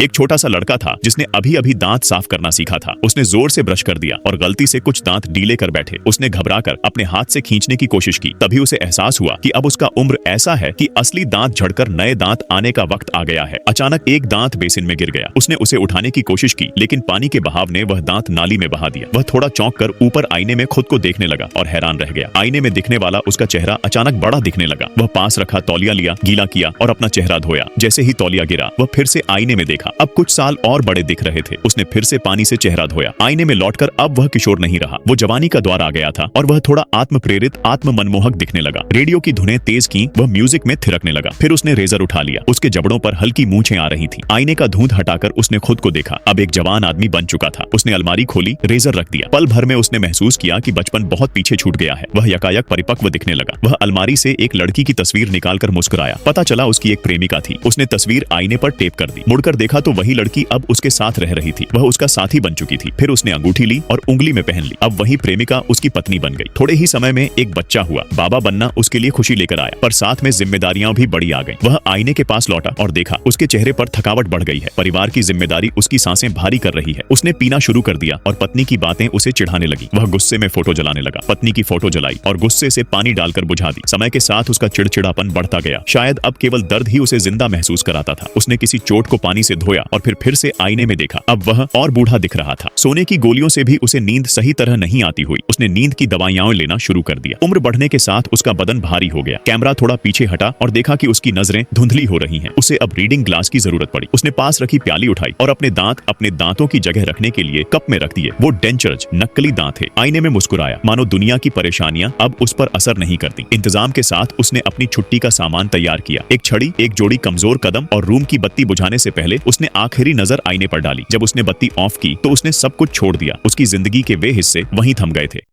एक छोटा सा लड़का था जिसने अभी अभी दांत साफ करना सीखा था। उसने जोर से ब्रश कर दिया और गलती से कुछ दांत डीले कर बैठे। उसने घबराकर अपने हाथ से खींचने की कोशिश की। तभी उसे एहसास हुआ कि अब उसका उम्र ऐसा है कि असली दांत झड़कर नए दांत आने का वक्त आ गया है। अचानक एक दांत बेसिन में गिर गया। उसने उसे उठाने की कोशिश की, लेकिन पानी के बहाव ने वह दांत नाली में बहा दिया। वह थोड़ा चौंक कर ऊपर आईने में खुद को देखने लगा और हैरान रह गया। आईने में दिखने वाला उसका चेहरा अचानक बड़ा दिखने लगा। वह पास रखा तौलिया लिया, गीला किया और अपना चेहरा धोया। जैसे ही तौलिया गिरा, वह फिर से आईने में देखा। अब कुछ साल और बड़े दिख रहे थे। उसने फिर से पानी से चेहरा धोया। आईने में लौटकर अब वह किशोर नहीं रहा। वो जवानी का द्वार आ गया था और वह थोड़ा आत्म प्रेरित, आत्म मनमोहक दिखने लगा। रेडियो की धुनें तेज की, वह म्यूजिक में थिरकने लगा। फिर उसने रेजर उठा लिया। उसके जबड़ों पर हल्की मूंछें आ रही थी। आईने का धूंध हटाकर उसने खुद को देखा। अब एक जवान आदमी बन चुका था। उसने अलमारी खोली, रेजर रख दिया। पल भर में उसने महसूस किया कि बचपन बहुत पीछे छूट गया है। वह यकायक परिपक्व दिखने लगा। वह अलमारी से एक लड़की की तस्वीर निकालकर मुस्कुराया। पता चला उसकी एक प्रेमिका थी। उसने तस्वीर आईने पर टेप कर दी। मुड़कर देखा तो वही लड़की अब उसके साथ रह रही थी। वह उसका साथी बन चुकी थी। फिर उसने अंगूठी ली और उंगली में पहन ली। अब वही प्रेमिका उसकी पत्नी बन गई। थोड़े ही समय में एक बच्चा हुआ। बाबा बनना उसके लिए खुशी लेकर आया, पर साथ में जिम्मेदारियां भी बड़ी आ गईं। वह आईने के पास लौटा और देखा उसके चेहरे पर थकावट बढ़ गई है। परिवार की जिम्मेदारी उसकी सांसें भारी कर रही है। उसने पीना शुरू कर दिया और पत्नी की बातें उसे चिढ़ाने लगी। वह गुस्से में फोटो जलाने लगा। पत्नी की फोटो जलाई और गुस्से से पानी डालकर बुझा दी। समय के साथ उसका चिड़चिड़ापन बढ़ता गया। शायद अब केवल दर्द ही उसे जिंदा महसूस कराता था। उसने किसी चोट को पानी से धोया और फिर से आईने में देखा। अब वह और बूढ़ा दिख रहा था। सोने की गोलियों से भी उसे नींद सही तरह नहीं आती हुई। उसने नींद की दवाइयां लेना शुरू कर दिया। उम्र बढ़ने के साथ उसका बदन भारी हो गया। कैमरा थोड़ा पीछे हटा और देखा कि उसकी नजरें धुंधली हो रही हैं। उसे अब रीडिंग ग्लास की जरूरत पड़ी। उसने पास रखी प्याली उठाई और अपने दांतों की जगह रखने के लिए कप में रख दिए। वो डेंचर्स, नकली दांत थे। आईने में मुस्कुराया, मानो दुनिया की परेशानियां अब उस पर असर नहीं करती। इंतजाम के साथ उसने अपनी छुट्टी का सामान तैयार किया। एक छड़ी, एक जोड़ी कमजोर कदम और रूम की बत्ती बुझाने से पहले उसने आखिरी नजर आईने पर डाली। जब उसने बत्ती ऑफ की तो उसने सब कुछ छोड़ दिया। उसकी जिंदगी के वे हिस्से वहीं थम गए थे।